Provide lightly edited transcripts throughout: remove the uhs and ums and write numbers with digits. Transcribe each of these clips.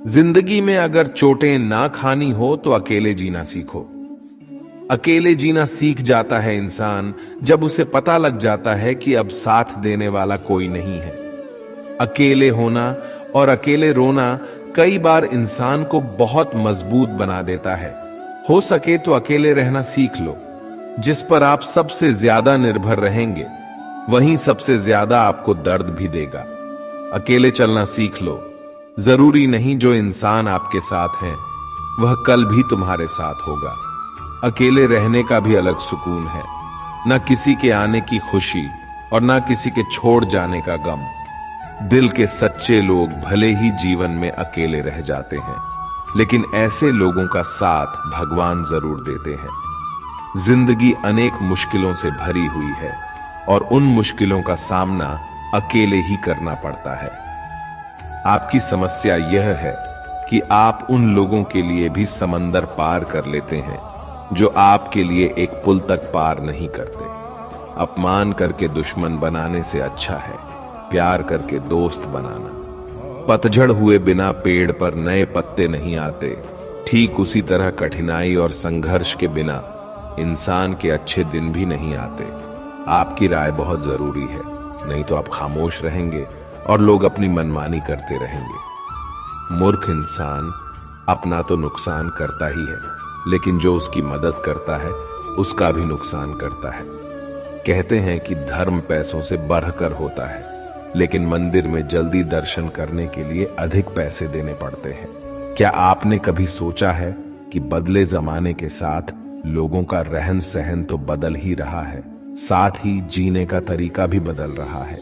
जिंदगी में अगर चोटें ना खानी हो तो अकेले जीना सीखो। अकेले जीना सीख जाता है इंसान जब उसे पता लग जाता है कि अब साथ देने वाला कोई नहीं है। अकेले होना और अकेले रोना कई बार इंसान को बहुत मजबूत बना देता है। हो सके तो अकेले रहना सीख लो। जिस पर आप सबसे ज्यादा निर्भर रहेंगे वहीं सबसे ज्यादा आपको दर्द भी देगा। अकेले चलना सीख लो। जरूरी नहीं जो इंसान आपके साथ है वह कल भी तुम्हारे साथ होगा। अकेले रहने का भी अलग सुकून है, न किसी के आने की खुशी और न किसी के छोड़ जाने का गम। दिल के सच्चे लोग भले ही जीवन में अकेले रह जाते हैं, लेकिन ऐसे लोगों का साथ भगवान जरूर देते हैं। जिंदगी अनेक मुश्किलों से भरी हुई है और उन मुश्किलों का सामना अकेले ही करना पड़ता है। आपकी समस्या यह है कि आप उन लोगों के लिए भी समंदर पार कर लेते हैं जो आपके लिए एक पुल तक पार नहीं करते। अपमान करके दुश्मन बनाने से अच्छा है प्यार करके दोस्त बनाना। पतझड़ हुए बिना पेड़ पर नए पत्ते नहीं आते। ठीक उसी तरह कठिनाई और संघर्ष के बिना इंसान के अच्छे दिन भी नहीं आते। आपकी राय बहुत जरूरी है, नहीं तो आप खामोश रहेंगे और लोग अपनी मनमानी करते रहेंगे। मूर्ख इंसान अपना तो नुकसान करता ही है, लेकिन जो उसकी मदद करता है उसका भी नुकसान करता है। कहते हैं कि धर्म पैसों से बढ़कर होता है, लेकिन मंदिर में जल्दी दर्शन करने के लिए अधिक पैसे देने पड़ते हैं। क्या आपने कभी सोचा है कि बदले जमाने के साथ लोगों का रहन सहन तो बदल ही रहा है, साथ ही जीने का तरीका भी बदल रहा है।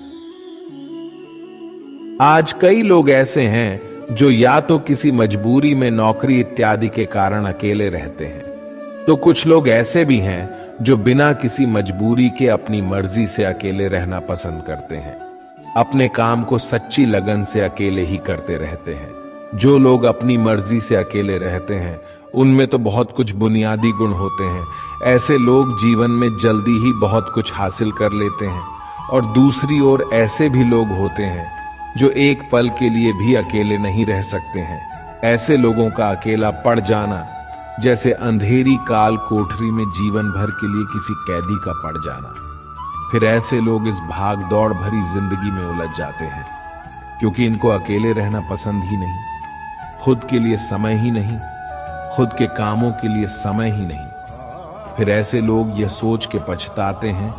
आज कई लोग ऐसे हैं जो या तो किसी मजबूरी में नौकरी इत्यादि के कारण अकेले रहते हैं, तो कुछ लोग ऐसे भी हैं जो बिना किसी मजबूरी के अपनी मर्जी से अकेले रहना पसंद करते हैं। अपने काम को सच्ची लगन से अकेले ही करते रहते हैं। जो लोग अपनी मर्जी से अकेले रहते हैं उनमें तो बहुत कुछ बुनियादी गुण होते हैं। ऐसे लोग जीवन में जल्दी ही बहुत कुछ हासिल कर लेते हैं, और दूसरी ओर ऐसे भी लोग होते हैं जो एक पल के लिए भी अकेले नहीं रह सकते हैं। ऐसे लोगों का अकेला पड़ जाना जैसे अंधेरी काल कोठरी में जीवन भर के लिए किसी कैदी का पड़ जाना। फिर ऐसे लोग इस भाग दौड़ भरी जिंदगी में उलझ जाते हैं क्योंकि इनको अकेले रहना पसंद ही नहीं, खुद के लिए समय ही नहीं, खुद के कामों के लिए समय ही नहीं। फिर ऐसे लोग यह सोच के पछताते हैं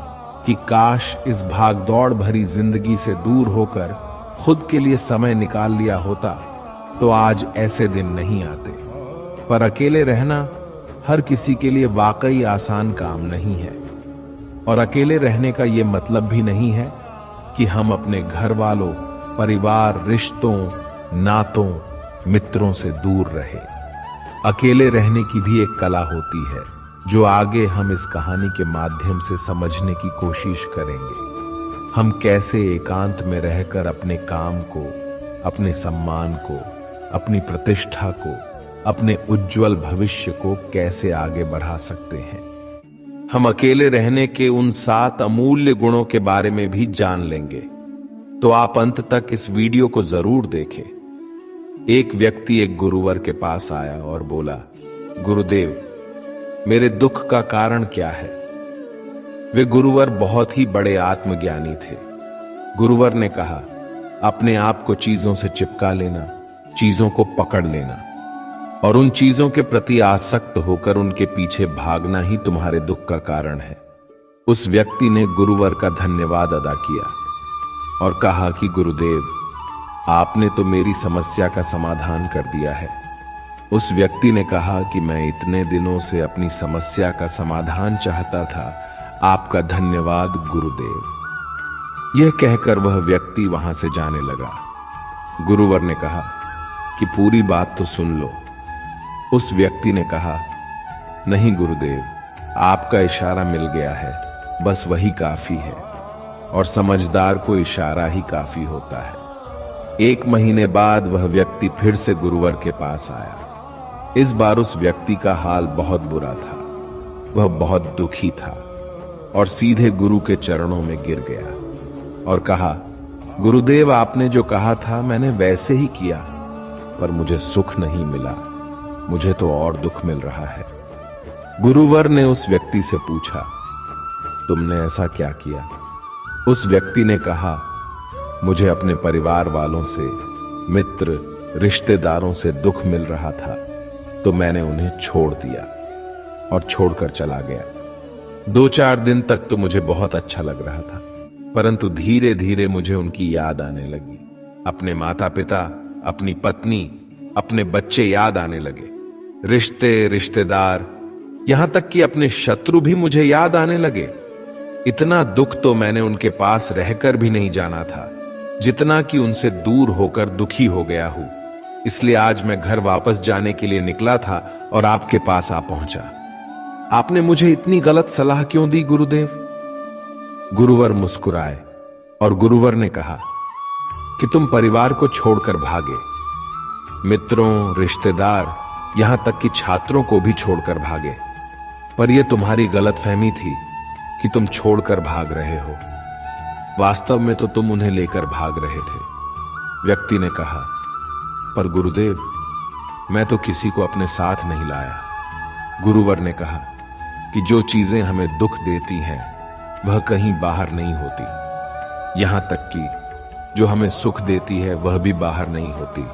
कि काश इस भाग दौड़ भरी जिंदगी से दूर होकर खुद के लिए समय निकाल लिया होता तो आज ऐसे दिन नहीं आते। पर अकेले रहना हर किसी के लिए वाकई आसान काम नहीं है, और अकेले रहने का ये मतलब भी नहीं है कि हम अपने घर वालों, परिवार, रिश्तों, नातों, मित्रों से दूर रहे। अकेले रहने की भी एक कला होती है जो आगे हम इस कहानी के माध्यम से समझने की कोशिश करेंगे। हम कैसे एकांत में रहकर अपने काम को, अपने सम्मान को, अपनी प्रतिष्ठा को, अपने उज्जवल भविष्य को कैसे आगे बढ़ा सकते हैं। हम अकेले रहने के उन 7 अमूल्य गुणों के बारे में भी जान लेंगे, तो आप अंत तक इस वीडियो को जरूर देखें। एक व्यक्ति एक गुरुवर के पास आया और बोला, गुरुदेव, मेरे दुख का कारण क्या है? वे गुरुवर बहुत ही बड़े आत्मज्ञानी थे। गुरुवर ने कहा, अपने आप को चीजों से चिपका लेना, चीजों को पकड़ लेना और उन चीजों के प्रति आसक्त होकर उनके पीछे भागना ही तुम्हारे दुख का कारण है। उस व्यक्ति ने गुरुवर का धन्यवाद अदा किया और कहा कि गुरुदेव, आपने तो मेरी समस्या का समाधान कर दिया है। उस व्यक्ति ने कहा कि मैं इतने दिनों से अपनी समस्या का समाधान चाहता था, आपका धन्यवाद गुरुदेव। यह कहकर वह व्यक्ति वहां से जाने लगा। गुरुवर ने कहा कि पूरी बात तो सुन लो। उस व्यक्ति ने कहा, नहीं गुरुदेव, आपका इशारा मिल गया है, बस वही काफी है, और समझदार को इशारा ही काफी होता है। 1 महीने बाद वह व्यक्ति फिर से गुरुवर के पास आया। इस बार उस व्यक्ति का हाल बहुत बुरा था। वह बहुत दुखी था और सीधे गुरु के चरणों में गिर गया और कहा, गुरुदेव, आपने जो कहा था मैंने वैसे ही किया, पर मुझे सुख नहीं मिला, मुझे तो और दुख मिल रहा है। गुरुवर ने उस व्यक्ति से पूछा, तुमने ऐसा क्या किया? उस व्यक्ति ने कहा, मुझे अपने परिवार वालों से, मित्र, रिश्तेदारों से दुख मिल रहा था, तो मैंने उन्हें छोड़ दिया और छोड़कर चला गया। 2-4 दिन तक तो मुझे बहुत अच्छा लग रहा था, परंतु धीरे धीरे मुझे उनकी याद आने लगी। अपने माता पिता, अपनी पत्नी, अपने बच्चे याद आने लगे। रिश्ते, रिश्तेदार, यहां तक कि अपने शत्रु भी मुझे याद आने लगे। इतना दुख तो मैंने उनके पास रहकर भी नहीं जाना था, जितना कि उनसे दूर होकर दुखी हो गया हूं। इसलिए आज मैं घर वापस जाने के लिए निकला था और आपके पास आ पहुंचा। आपने मुझे इतनी गलत सलाह क्यों दी गुरुदेव? गुरुवर मुस्कुराए और गुरुवर ने कहा कि तुम परिवार को छोड़कर भागे, मित्रों, रिश्तेदार, यहां तक कि छात्रों को भी छोड़कर भागे। पर यह तुम्हारी गलतफहमी थी कि तुम छोड़कर भाग रहे हो। वास्तव में तो तुम उन्हें लेकर भाग रहे थे। व्यक्ति ने कहा, पर गुरुदेव, मैं तो किसी को अपने साथ नहीं लाया। गुरुवर ने कहा कि जो चीजें हमें दुख देती हैं वह कहीं बाहर नहीं होती, यहां तक कि जो हमें सुख देती है वह भी बाहर नहीं होती।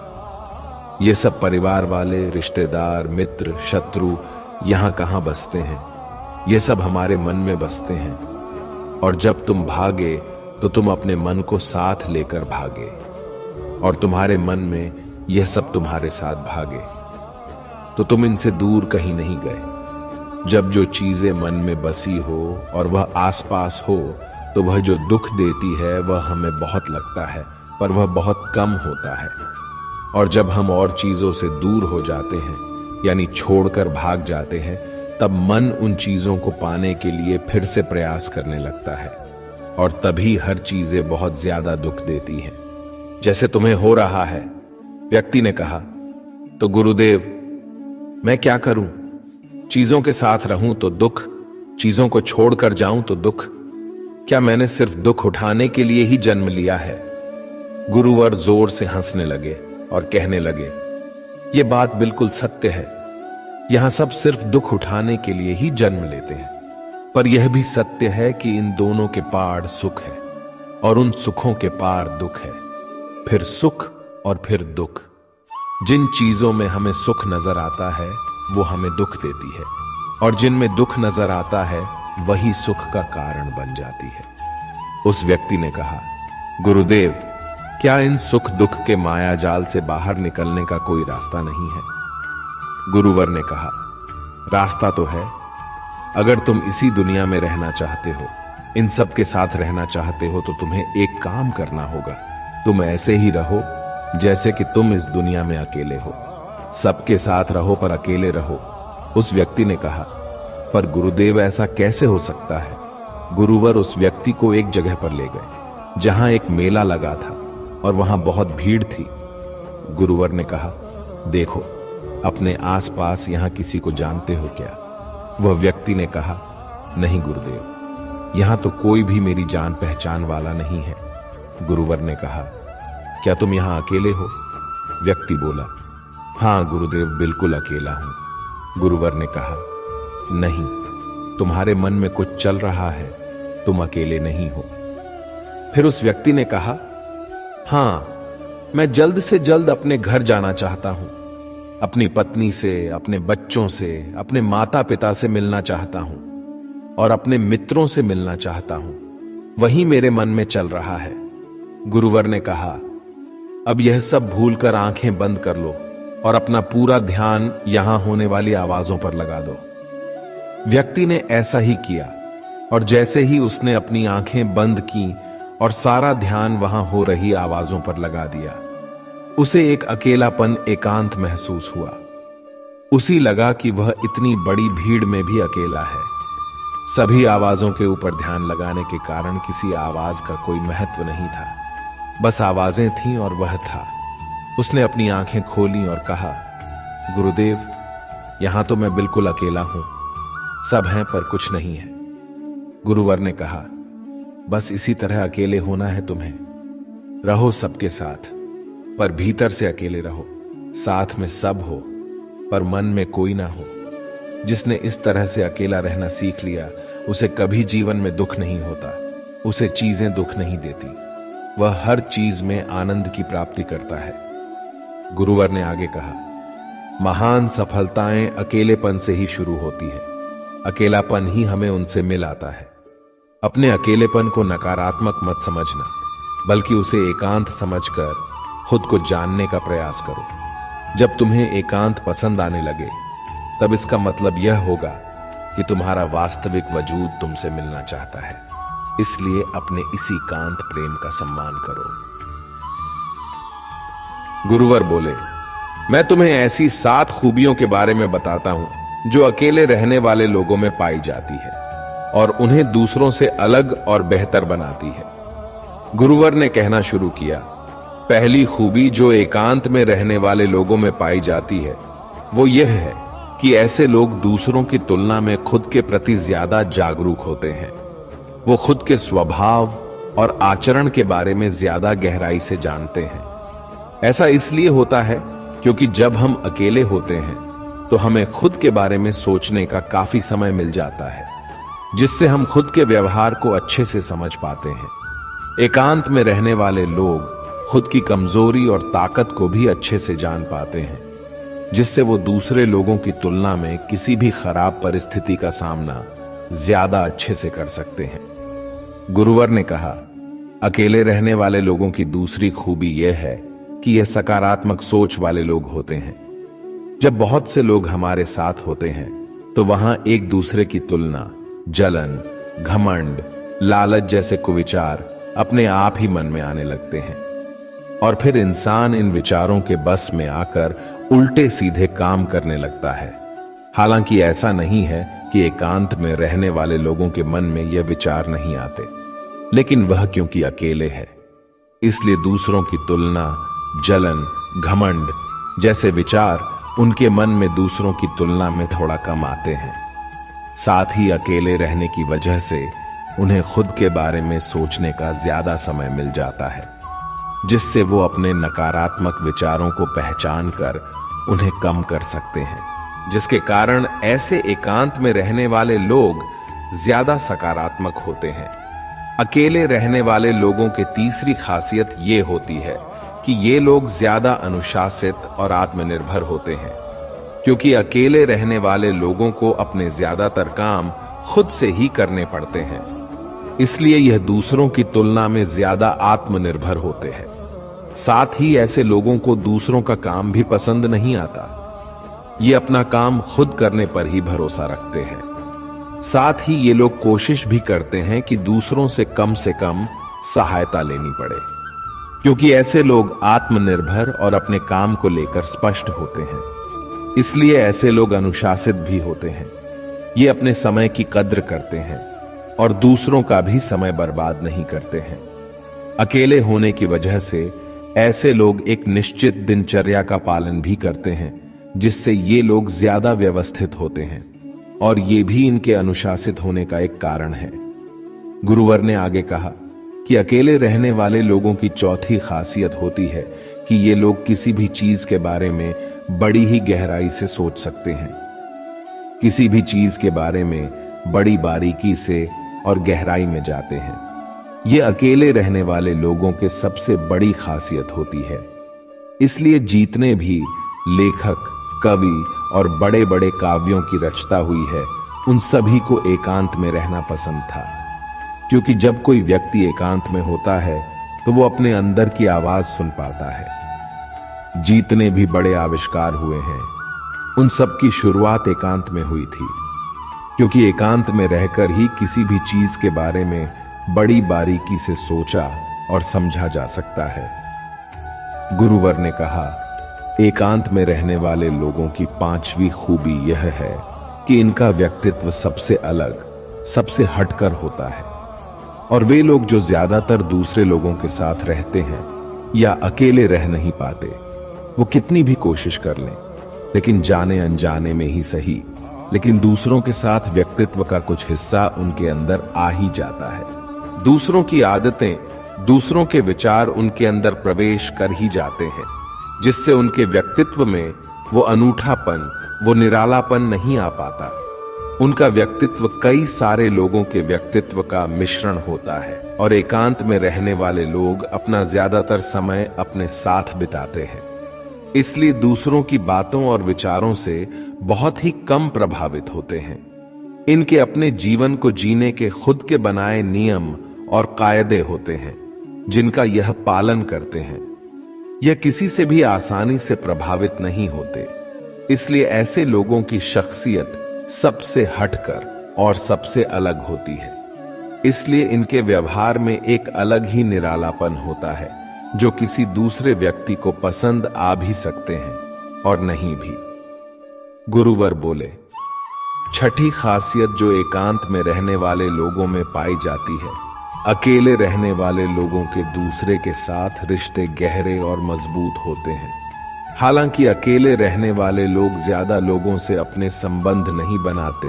ये सब परिवार वाले, रिश्तेदार, मित्र, शत्रु यहां कहां बसते हैं? ये सब हमारे मन में बसते हैं। और जब तुम भागे तो तुम अपने मन को साथ लेकर भागे, और तुम्हारे मन में यह सब तुम्हारे साथ भागे, तो तुम इनसे दूर कहीं नहीं गए। जब जो चीजें मन में बसी हो और वह आसपास हो, तो वह जो दुख देती है वह हमें बहुत लगता है, पर वह बहुत कम होता है। और जब हम और चीजों से दूर हो जाते हैं, यानी छोड़कर भाग जाते हैं, तब मन उन चीजों को पाने के लिए फिर से प्रयास करने लगता है, और तभी हर चीजें बहुत ज्यादा दुख देती हैं, जैसे तुम्हें हो रहा है। व्यक्ति ने कहा, तो गुरुदेव, मैं क्या करूं? चीजों के साथ रहूं तो दुख, चीजों को छोड़कर जाऊं तो दुख। क्या मैंने सिर्फ दुख उठाने के लिए ही जन्म लिया है? गुरुवर जोर से हंसने लगे और कहने लगे, ये बात बिल्कुल सत्य है। यहां सब सिर्फ दुख उठाने के लिए ही जन्म लेते हैं, पर यह भी सत्य है कि इन दोनों के पार सुख है और उन सुखों के पार दुख है, फिर सुख और फिर दुख। जिन चीजों में हमें सुख नजर आता है वो हमें दुख देती है, और जिनमें दुख नजर आता है वही सुख का कारण बन जाती है। उस व्यक्ति ने कहा, गुरुदेव, क्या इन सुख दुख के माया जाल से बाहर निकलने का कोई रास्ता नहीं है? गुरुवर ने कहा, रास्ता तो है। अगर तुम इसी दुनिया में रहना चाहते हो, इन सब के साथ रहना चाहते हो, तो तुम्हें एक काम करना होगा। तुम ऐसे ही रहो जैसे कि तुम इस दुनिया में अकेले हो। सबके साथ रहो पर अकेले रहो। उस व्यक्ति ने कहा, पर गुरुदेव, ऐसा कैसे हो सकता है? गुरुवर उस व्यक्ति को एक जगह पर ले गए जहां एक मेला लगा था और वहां बहुत भीड़ थी। गुरुवर ने कहा, देखो, अपने आसपास यहां किसी को जानते हो क्या? वह व्यक्ति ने कहा, नहीं गुरुदेव, यहां तो कोई भी मेरी जान पहचान वाला नहीं है। गुरुवर ने कहा, क्या तुम यहां अकेले हो? व्यक्ति बोला, हां गुरुदेव, बिल्कुल अकेला हूं। गुरुवर ने कहा, नहीं, तुम्हारे मन में कुछ चल रहा है, तुम अकेले नहीं हो। फिर उस व्यक्ति ने कहा, हां, मैं जल्द से जल्द अपने घर जाना चाहता हूं। अपनी पत्नी से, अपने बच्चों से, अपने माता पिता से मिलना चाहता हूं और अपने मित्रों से मिलना चाहता हूं। वही मेरे मन में चल रहा है। गुरुवर ने कहा, अब यह सब भूलकर आंखें बंद कर लो और अपना पूरा ध्यान यहां होने वाली आवाजों पर लगा दो। व्यक्ति ने ऐसा ही किया, और जैसे ही उसने अपनी आंखें बंद की और सारा ध्यान वहां हो रही आवाजों पर लगा दिया, उसे एक अकेलापन, एकांत महसूस हुआ। उसी लगा कि वह इतनी बड़ी भीड़ में भी अकेला है। सभी आवाजों के ऊपर ध्यान लगाने के कारण किसी आवाज का कोई महत्व नहीं था, बस आवाजें थीं और वह था। उसने अपनी आंखें खोली और कहा, गुरुदेव, यहां तो मैं बिल्कुल अकेला हूं। सब हैं पर कुछ नहीं है। गुरुवर ने कहा, बस इसी तरह अकेले होना है तुम्हें। रहो सबके साथ, पर भीतर से अकेले रहो। साथ में सब हो पर मन में कोई ना हो। जिसने इस तरह से अकेला रहना सीख लिया उसे कभी जीवन में दुख नहीं होता, उसे चीजें दुख नहीं देती, वह हर चीज में आनंद की प्राप्ति करता है। गुरुवर ने आगे कहा, महान सफलताएं अकेलेपन से ही शुरू होती है। अकेलापन ही हमें उनसे मिल आता है। अपने अकेलेपन को नकारात्मक मत समझना, बल्कि उसे एकांत समझकर खुद को जानने का प्रयास करो। जब तुम्हें एकांत पसंद आने लगे तब इसका मतलब यह होगा कि तुम्हारा वास्तविक वजूद तुमसे मिलना चाहता है। इसलिए अपने इसी कांत प्रेम का सम्मान करो। गुरुवर बोले, मैं तुम्हें ऐसी 7 खूबियों के बारे में बताता हूं जो अकेले रहने वाले लोगों में पाई जाती है और उन्हें दूसरों से अलग और बेहतर बनाती है। गुरुवर ने कहना शुरू किया, पहली खूबी जो एकांत में रहने वाले लोगों में पाई जाती है वो यह है कि ऐसे लोग दूसरों की तुलना में खुद के प्रति ज्यादा जागरूक होते हैं। वो खुद के स्वभाव और आचरण के बारे में ज्यादा गहराई से जानते हैं। ऐसा इसलिए होता है क्योंकि जब हम अकेले होते हैं तो हमें खुद के बारे में सोचने का काफी समय मिल जाता है, जिससे हम खुद के व्यवहार को अच्छे से समझ पाते हैं। एकांत में रहने वाले लोग खुद की कमजोरी और ताकत को भी अच्छे से जान पाते हैं, जिससे वो दूसरे लोगों की तुलना में किसी भी खराब परिस्थिति का सामना ज्यादा अच्छे से कर सकते हैं। गुरुवर ने कहा, अकेले रहने वाले लोगों की दूसरी खूबी यह है कि यह सकारात्मक सोच वाले लोग होते हैं। जब बहुत से लोग हमारे साथ होते हैं तो वहां एक दूसरे की तुलना, जलन, घमंड, लालच जैसे कुविचार अपने आप ही मन में आने लगते हैं और फिर इंसान इन विचारों के बस में आकर उल्टे सीधे काम करने लगता है। हालांकि ऐसा नहीं है कि एकांत में रहने वाले लोगों के मन में यह विचार नहीं आते, लेकिन वह क्योंकि अकेले है इसलिए दूसरों की तुलना, जलन, घमंड जैसे विचार उनके मन में दूसरों की तुलना में थोड़ा कम आते हैं। साथ ही अकेले रहने की वजह से उन्हें खुद के बारे में सोचने का ज्यादा समय मिल जाता है, जिससे वो अपने नकारात्मक विचारों को पहचान कर उन्हें कम कर सकते हैं, जिसके कारण ऐसे एकांत में रहने वाले लोग ज्यादा सकारात्मक होते हैं। अकेले रहने वाले लोगों की तीसरी खासियत ये होती है कि ये लोग ज्यादा अनुशासित और आत्मनिर्भर होते हैं, क्योंकि अकेले रहने वाले लोगों को अपने ज्यादातर काम खुद से ही करने पड़ते हैं। इसलिए यह दूसरों की तुलना में ज्यादा आत्मनिर्भर होते हैं। साथ ही ऐसे लोगों को दूसरों का काम भी पसंद नहीं आता। ये अपना काम खुद करने पर ही भरोसा रखते हैं। साथ ही ये लोग कोशिश भी करते हैं कि दूसरों से कम सहायता लेनी पड़े, क्योंकि ऐसे लोग आत्मनिर्भर और अपने काम को लेकर स्पष्ट होते हैं। इसलिए ऐसे लोग अनुशासित भी होते हैं। ये अपने समय की कद्र करते हैं और दूसरों का भी समय बर्बाद नहीं करते हैं। अकेले होने की वजह से ऐसे लोग एक निश्चित दिनचर्या का पालन भी करते हैं, जिससे ये लोग ज्यादा व्यवस्थित होते हैं और ये भी इनके अनुशासित होने का एक कारण है। गुरुवर ने आगे कहा कि अकेले रहने वाले लोगों की चौथी खासियत होती है कि ये लोग किसी भी चीज के बारे में बड़ी ही गहराई से सोच सकते हैं। किसी भी चीज के बारे में बड़ी बारीकी से और गहराई में जाते हैं। ये अकेले रहने वाले लोगों के सबसे बड़ी खासियत होती है। इसलिए जितने भी लेखक, कवि और बड़े बड़े काव्यों की रचना हुई है, उन सभी को एकांत में रहना पसंद था, क्योंकि जब कोई व्यक्ति एकांत में होता है तो वो अपने अंदर की आवाज सुन पाता है। जितने भी बड़े आविष्कार हुए हैं उन सब की शुरुआत एकांत में हुई थी, क्योंकि एकांत में रहकर ही किसी भी चीज के बारे में बड़ी बारीकी से सोचा और समझा जा सकता है। गुरुवर ने कहा, एकांत में रहने वाले लोगों की 5वीं खूबी यह है कि इनका व्यक्तित्व सबसे अलग, सबसे हटकर होता है और वे लोग जो ज्यादातर दूसरे लोगों के साथ रहते हैं या अकेले रह नहीं पाते, वो कितनी भी कोशिश कर लें, लेकिन जाने अनजाने में ही सही, लेकिन दूसरों के साथ व्यक्तित्व का कुछ हिस्सा उनके अंदर आ ही जाता है। दूसरों की आदतें, दूसरों के विचार उनके अंदर प्रवेश कर ही जाते हैं। जिससे उनके व्यक्तित्व में वो अनूठापन, वो निरालापन नहीं आ पाता। उनका व्यक्तित्व कई सारे लोगों के व्यक्तित्व का मिश्रण होता है और एकांत में रहने वाले लोग अपना ज्यादातर समय अपने साथ बिताते हैं, इसलिए दूसरों की बातों और विचारों से बहुत ही कम प्रभावित होते हैं। इनके अपने जीवन को जीने के खुद के बनाए नियम और कायदे होते हैं, जिनका यह पालन करते हैं। यह किसी से भी आसानी से प्रभावित नहीं होते, इसलिए ऐसे लोगों की शख्सियत सबसे हटकर और सबसे अलग होती है। इसलिए इनके व्यवहार में एक अलग ही निरालापन होता है, जो किसी दूसरे व्यक्ति को पसंद आ भी सकते हैं और नहीं भी। गुरुवर बोले, छठी खासियत जो एकांत में रहने वाले लोगों में पाई जाती है, अकेले रहने वाले लोगों के दूसरे के साथ रिश्ते गहरे और मजबूत होते हैं। हालांकि अकेले रहने वाले लोग ज्यादा लोगों से अपने संबंध नहीं बनाते,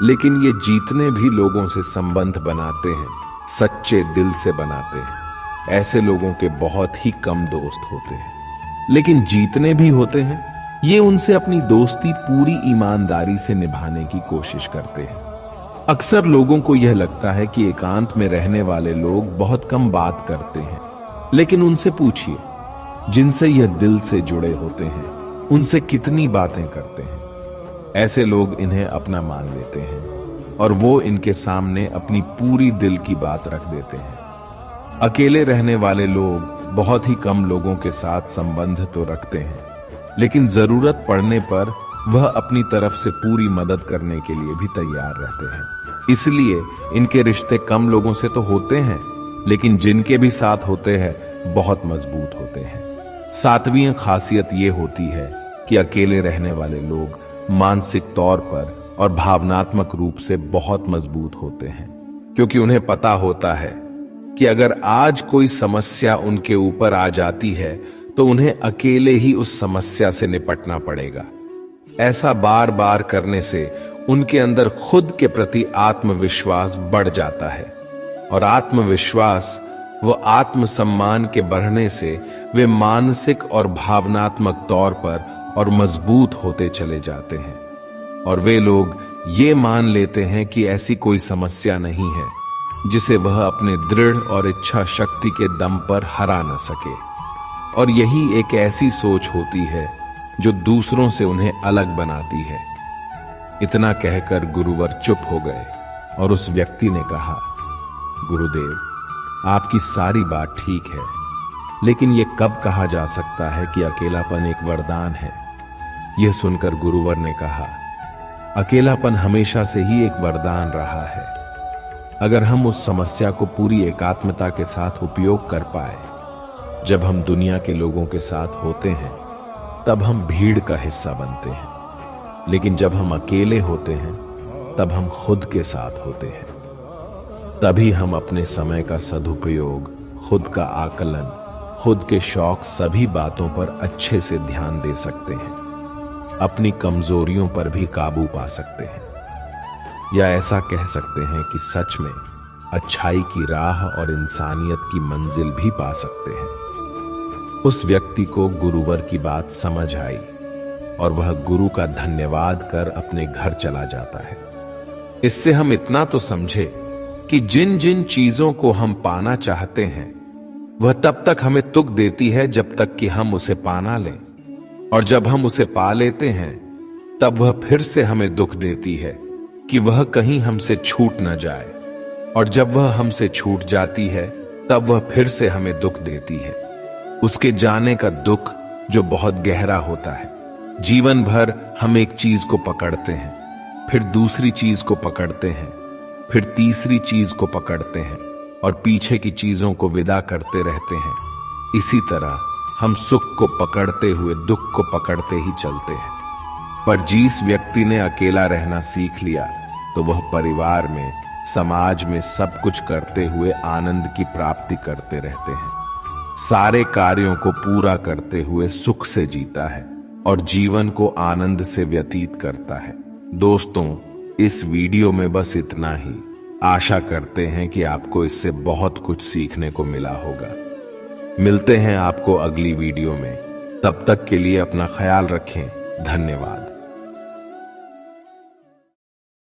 लेकिन ये जीतने भी लोगों से संबंध बनाते हैं, सच्चे दिल से बनाते हैं। ऐसे लोगों के बहुत ही कम दोस्त होते हैं, लेकिन जीतने भी होते हैं। ये उनसे अपनी दोस्ती पूरी ईमानदारी से निभाने की कोशिश करते हैं। अक्सर लोगों को यह लगता है कि एकांत में रहने वाले लोग बहुत कम बात करते हैं, लेकिन उनसे पूछिए, जिनसे यह दिल से जुड़े होते हैं, उनसे कितनी बातें करते हैं। ऐसे लोग इन्हें अपना मान लेते हैं और वो इनके सामने अपनी पूरी दिल की बात रख देते हैं। अकेले रहने वाले लोग बहुत ही कम लोगों के साथ संबंध तो रखते हैं, लेकिन जरूरत पड़ने पर वह अपनी तरफ से पूरी मदद करने के लिए भी तैयार रहते हैं। इसलिए इनके रिश्ते कम लोगों से तो होते हैं, लेकिन जिनके भी साथ होते हैं बहुत मजबूत होते हैं। सातवीं खासियत ये होती है कि अकेले रहने वाले लोग मानसिक तौर पर और भावनात्मक रूप से बहुत मजबूत होते हैं, क्योंकि उन्हें पता होता है कि अगर आज कोई समस्या उनके ऊपर आ जाती है तो उन्हें अकेले ही उस समस्या से निपटना पड़ेगा। ऐसा बार बार करने से उनके अंदर खुद के प्रति आत्मविश्वास बढ़ जाता है, और आत्मविश्वास व आत्मसम्मान के बढ़ने से वे मानसिक और भावनात्मक तौर पर और मजबूत होते चले जाते हैं, और वे लोग ये मान लेते हैं कि ऐसी कोई समस्या नहीं है जिसे वह अपने दृढ़ और इच्छा शक्ति के दम पर हरा न सके। और यही एक ऐसी सोच होती है जो दूसरों से उन्हें अलग बनाती है। इतना कहकर गुरुवर चुप हो गए और उस व्यक्ति ने कहा, गुरुदेव, आपकी सारी बात ठीक है, लेकिन यह कब कहा जा सकता है कि अकेलापन एक वरदान है? यह सुनकर गुरुवर ने कहा, अकेलापन हमेशा से ही एक वरदान रहा है। अगर हम उस समस्या को पूरी एकात्मता के साथ उपयोग कर पाए, जब हम दुनिया के लोगों के साथ होते हैं तब हम भीड़ का हिस्सा बनते हैं, लेकिन जब हम अकेले होते हैं तब हम खुद के साथ होते हैं। तभी हम अपने समय का सदुपयोग, खुद का आकलन, खुद के शौक, सभी बातों पर अच्छे से ध्यान दे सकते हैं, अपनी कमजोरियों पर भी काबू पा सकते हैं, या ऐसा कह सकते हैं कि सच में अच्छाई की राह और इंसानियत की मंजिल भी पा सकते हैं। उस व्यक्ति को गुरुवर की बात समझ आई और वह गुरु का धन्यवाद कर अपने घर चला जाता है। इससे हम इतना तो समझे कि जिन जिन चीजों को हम पाना चाहते हैं वह तब तक हमें तुक देती है जब तक कि हम उसे पाना लें, और जब हम उसे पा लेते हैं तब वह फिर से हमें दुख देती है कि वह कहीं हमसे छूट न जाए, और जब वह हमसे छूट जाती है तब वह फिर से हमें दुख देती है। उसके जाने का दुख जो बहुत गहरा होता है। जीवन भर हम एक चीज को पकड़ते हैं, फिर दूसरी चीज को पकड़ते हैं, फिर तीसरी चीज को पकड़ते हैं और पीछे की चीजों को विदा करते रहते हैं। इसी तरह हम सुख को पकड़ते हुए दुख को पकड़ते ही चलते हैं। पर जिस व्यक्ति ने अकेला रहना सीख लिया तो वह परिवार में, समाज में सब कुछ करते हुए आनंद की प्राप्ति करते रहते हैं, सारे कार्यों को पूरा करते हुए सुख से जीता है और जीवन को आनंद से व्यतीत करता है। दोस्तों, इस वीडियो में बस इतना ही। आशा करते हैं कि आपको इससे बहुत कुछ सीखने को मिला होगा। मिलते हैं आपको अगली वीडियो में। तब तक के लिए अपना ख्याल रखें। धन्यवाद।